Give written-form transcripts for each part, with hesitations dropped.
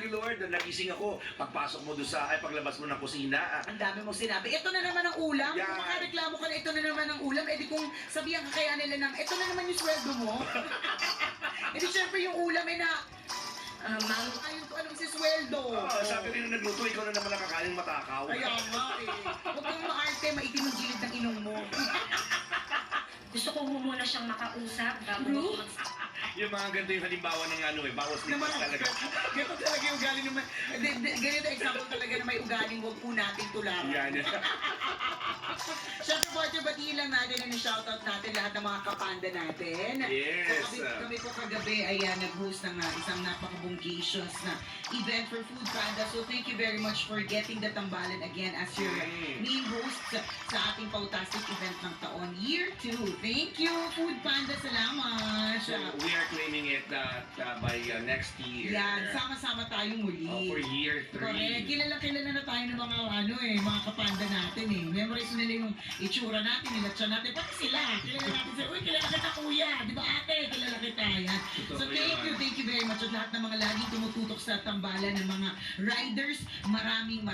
Lord, nagising ako. Pagpasok mo doon paglabas mo ng kusina. Ang dami mong sinabi. Ito na naman ang ulam. Yan. Kung makareklamo ka na ito na naman ang ulam, edi kung sabihan ka kaya nila ng, ito na naman yung sweldo mo. Edi syempre yung ulam na, ma'am, ayun ko anong si sweldo. Sabi rin na nagluto, ikaw na naman nakakaling matakaw. Kaya nga eh. Huwag kang maarte, maitim ang gilid ng inong mo. Gusto ko muna siyang makausap bago ako Yung mga ganito yung halimbawa ng bawas lipas talaga. Ganito talaga yung ugali naman. Ganito example talaga na may ugaling huwag po natin tularan. Yan. Siyempre po, batiin lang natin and shoutout natin lahat ng mga kapanda natin. Yes. So, kami po kagabi ay nag-host ng isang napaka-bungacious na event for Food Panda. So thank you very much for getting the tambalan again as your main host sa ating pautastic event ng taon, Year 2. Thank you, Food Panda. Salamat. So, we are claiming it by next year. Yan, sama-sama tayong muli. For year 3. Correct. Kilala na tayo ng mga mga kapanda natin eh. Memorize nila yung itsura natin, nila tiyan natin. Pati sila. Kilala natin sila. Uy, kilala kita kuya. Di ba ate? Kilala kita. Yan. So thank you very much. At lahat ng mga laging tumututok sa tambalan ng mga riders. Maraming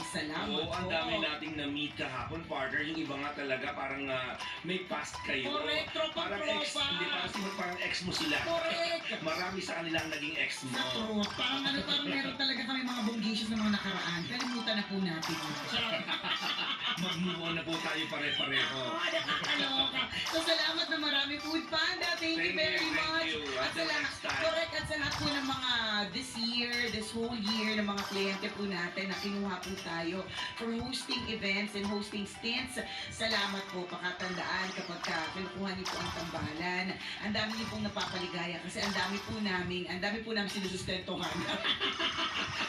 salamat. Oo, ang dami nating na-meet kahapon, partner. Yung iba nga talaga parang may past kayo. Correct, Parang ex, tropa. hindi parang ex mo sila. Correct. Marami sa kanila ang naging ex mo. Sa truth. Parang meron talaga kami mga bungacious na mga nakaraan. Kalimutan na po natin. Mag-move on na po tayo pare-pareho. Nakakaloka. So salamat na marami, Food Panda. Thank you very much. At sa lahat, correct, at sa lahat po ng mga this whole year, ng mga kliyente po natin na kinuha po tayo for hosting events and hosting stints. Salamat po, pakatandaan kapag kinukuha niyo po ang tambalan. Ang dami niyo pong napapaligaya kasi ang dami po namin sinusustentuhan.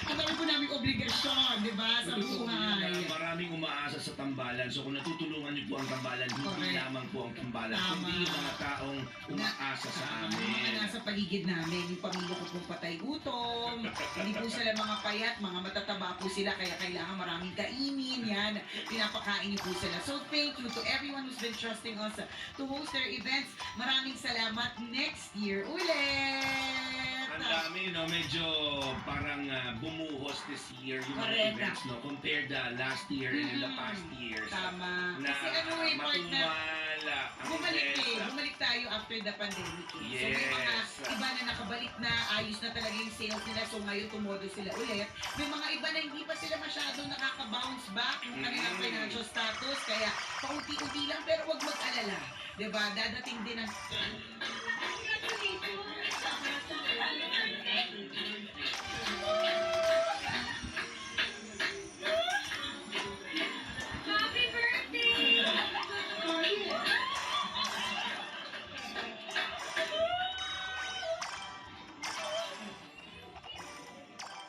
Ang dami po namin obligasyon, di ba, sa buhay. Maraming umaasa sa tambalan. So kung natutulungan niyo po ang tambalan, hindi Correct. lamang po ang tambalan, Tama. kundi yung mga taong umaasa sa Mga amin. nasa paligid namin, yung pamilya ko pong patay gutom, hindi po sila mga payat, mga matataba po sila, kaya kailangan maraming kainin, yan, pinapakain niyo po sila. So thank you to everyone who's been trusting us to host their events. Maraming salamat. Next year ulit! Ang dami, medyo parang bumuhos this year yung mga Correct. events, compared last year and in the past years. Tama. Na Kasi partner, matumala ang events. bumalik tayo after the pandemic. So may mga Yes. iba na nakabalik na, ayos na talaga yung sales nila, so ngayon tumodo sila ulit. May mga iba na hindi pa sila masyado nakaka-bounce back ng kanilang financial status, kaya paunti-unti lang, pero huwag mag-alala. Diba? Dadating din ang... Happy birthday!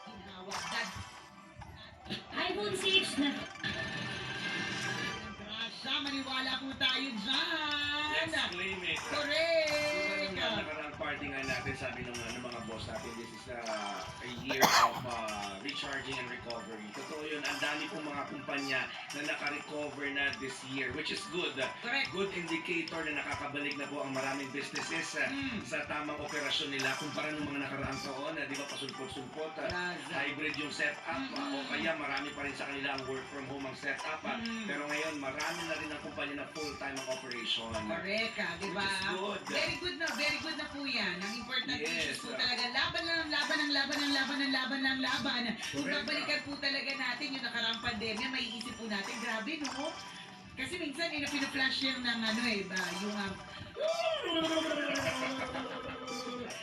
Ginawag. iPhone 6 na. Grasya, maniwala po tayo dyan. Let's claim it. Correct. Yung nakarang party nga natin, sabi ng mga boss natin, this is a year of recharging and recovery. Totoo yun, ang dami pong mga kumpanya na naka-recover na this year, which is good. Correct. Good indicator na nakakabalik na po ang maraming businesses sa tamang operasyon nila kumpara ng mga nakaraang taon, di ba, pasulpot-sulpot, hybrid yung setup, o kaya marami pa rin sa kanila ang work from home ang setup. Pero ngayon, marami na rin ang kumpanya na full-time ang operation. Correct ka, di ba? Which is good. Very good na po yan. Ang important Yes. issues po talaga, laban ng laban. Kung Correct. babalikan po talaga natin yung nakaraang pandemya, may isip po natin, grabe no? Kasi minsan, pina-flash yan ng yung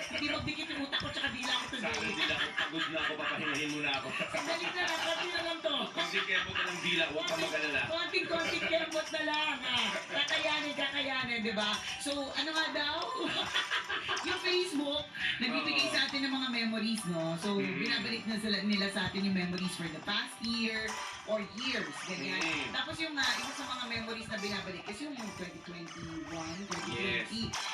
hindi magdikit yung utak ko tsaka dila ko Sa akin, today. dila ko, pagod na ako, papahingahin muna ako. Sandali na lang, konti na lang to. Konting kemot na ng dila, huwag ka mag-alala. Konting kembot na lang. Kakayanin, di ba? So, ano nga daw? Yung Facebook, nagbibigay sa atin ng mga memories, no? So, binabalik na nila sa atin yung memories for the past year or years, ganyan. Tapos yung isa sa mga memories na binabalik is yung 2021, 2020. Yes.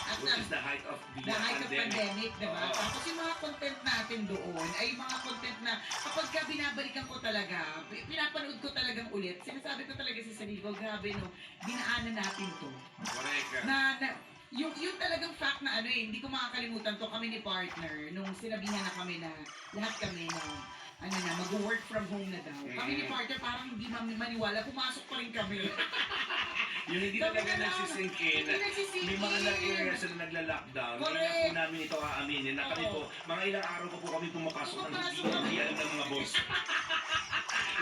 At Which is the height of the height of pandemic, diba? Oo. Tapos yung mga content natin doon ay mga content na kapag ka binabalikan ko talaga, pinapanood ko talagang ulit, sinasabi ko talaga sa sarili ko, grabe no, dinaanan natin to. Correct. Na yung talagang fact na ano eh, hindi ko makakalimutan to kami ni partner nung sinabihan na kami na lahat kami na ano na, mag-work from home na daw. Kami ni partner parang hindi maniwala, pumasok pa rin kami. Yung hindi Sabi talaga ka lang, nagsisink in. hindi nagsisink May mga in. areas na nagla-lockdown. Hindi na Correct. po namin ito aaminin na kami Oo. po, mga ilang araw pa po kami pumapasok ng Pumapasok hindi kami. alam ng mga boss.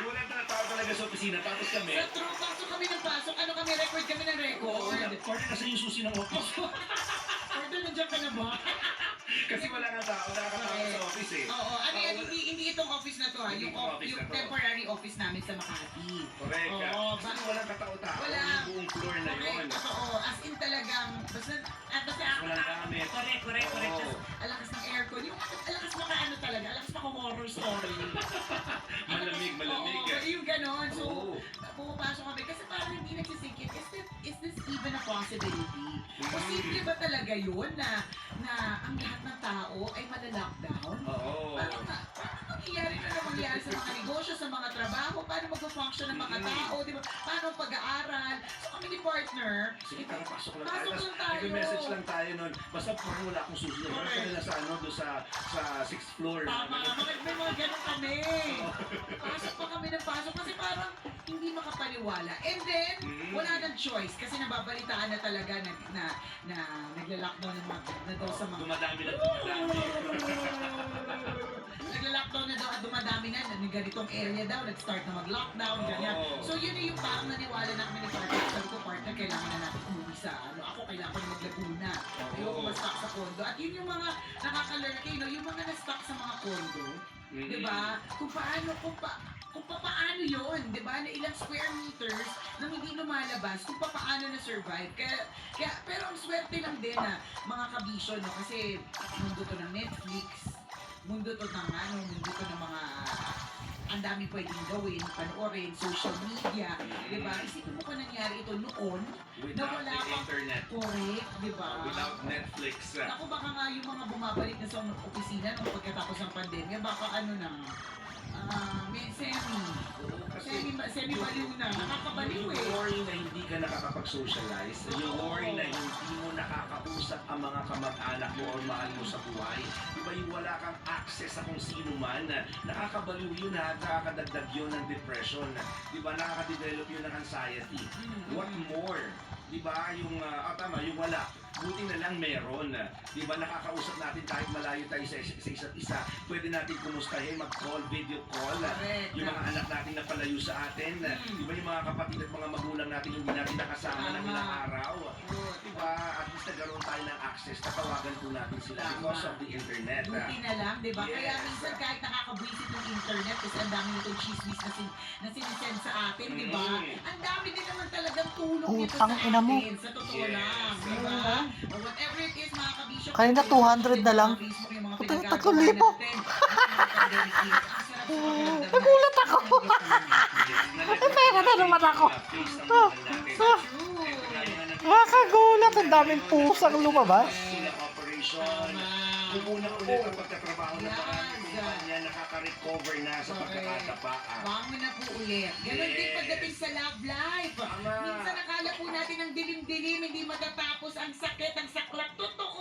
Wala na tao talaga sa opisina. Tapos kami, Sa true, pasok kami ng pasok, ano kami, record kami ng record. Parang nasa yung susi ng office. Partner, nandiyan ka na ba? Kasi wala nga tao, nakakatawa sa office eh. Oo, ano yan, hindi itong office na to ha, Hindi yung, itong office yung na to. temporary office namin sa Makati. Correct. Oo, Kasi walang katao-tao. Wala. Yung buong floor na yun. Correct, totoo. As in talagang, basta Walang gamit. correct. Oo. Tas, alakas ng aircon. Yung alakas maka ano talaga, alakas maka horror story. Malamig. Oo, yung ganon. So, Oo. pumapasok kami kasi parang hindi nagsisingkit. Is this even a possibility? Posible ba talaga yun na ang lahat ng tao ay malalockdown? Oo. Paano mangyayari sa mga negosyo, sa mga trabaho? Paano mag-function ng mga tao? Di ba? Paano ang pag-aaral? So kami ni partner, Sige, tara, pasok lang Pasok tayo. lang tayo. Nag-message lang tayo nun. Basta parang wala akong susunod. Parang Correct. kanila sa ano, doon sa 6th floor. tama, may mga ganun kami. Pasok pa kami ng pasok kasi parang hindi makapaniwala. And then, wala nang choice kasi nababalitaan na talaga na nagla-lockdown ng mga na daw sa mga Dumadami. nagla-lockdown na daw at dumadami na ganitong area daw, nag-start na mag-lockdown, ganyan. Oo. So yun yung parang naniwala na kami ni partner. Sabi ko, partner, kailangan na natin umuwi sa ano. Ako, kailangan ko na maglaguna. Ayoko ma-stock sa condo. At yun yung mga nakakalurk, no? Yung mga na-stock sa mga condo. Di ba? Kung paano yun, di ba? Na ilang square meters nang hindi lumalabas, kung paano na-survive. Pero ang swerte lang din na mga kabisyo, no? Kasi mundo to ng Netflix, mundo to ng mga ang dami pwedeng gawin, panoorin, social media, di ba? Isipin mo kung nangyari ito noon, Without wala the pa- internet. correct, di ba? Without Netflix. Ako baka nga yung mga bumabalik na sa opisina nung pagkatapos ng pandemya, baka ano na, may semi-baliw na. Nakakabaliw Yung eh. worry na hindi ka nakakapag-socialize, yung worry na hindi mo nakakausap ang mga kamag-anak mo o mahal mo sa buhay, di ba yung wala kang access sa kung sino man, nakakabaliw yun ha, nakakadagdag yun ng depression, di ba nakakadevelop yun ng anxiety. What more? Di ba yung, tama, yung wala. Buti na lang meron. Di ba nakakausap natin kahit malayo tayo sa isa't isa. Pwede natin kumustahin, mag-call, video call. Correct. Yung mga anak natin na palayo sa atin. Di ba yung mga kapatid at mga magulang natin hindi natin nakasama ng Tama. ilang araw. Good. Di ba? At least nagkaroon tayo ng access. Tatawagan po natin sila Tama. because of the internet. Buti na lang, di ba? Kaya Yes. minsan kahit nakakabwisit ng internet, kasi ang dami nitong chismis na sinisend sa atin, di ba? Ang dami din naman talagang tulong nito sa Utang ina mo. atin. Sa totoo Yes. lang, di ba? Or whatever it is, mga kabisyo. Kanina 200 na lang. Facebook, yung mga Puta, pinagagawa 3,000. natin. Ang pandemic is, ang sarap sa pakiramdam. Nagulat ako. Pera na naman ako. True. Nakakagulat. Ang daming pusang lumabas. Operation. Kung una-ulit ang pagtatrabaho ng maraming kumpanya, nakaka-recover na sa pagkakatapa. Bangon na po ulit. Ganon din Yes. pagdating sa love life. Tama. Minsan akala po natin ang dilim-dilim, hindi matatapos ang sakit, ang saklap. Totoo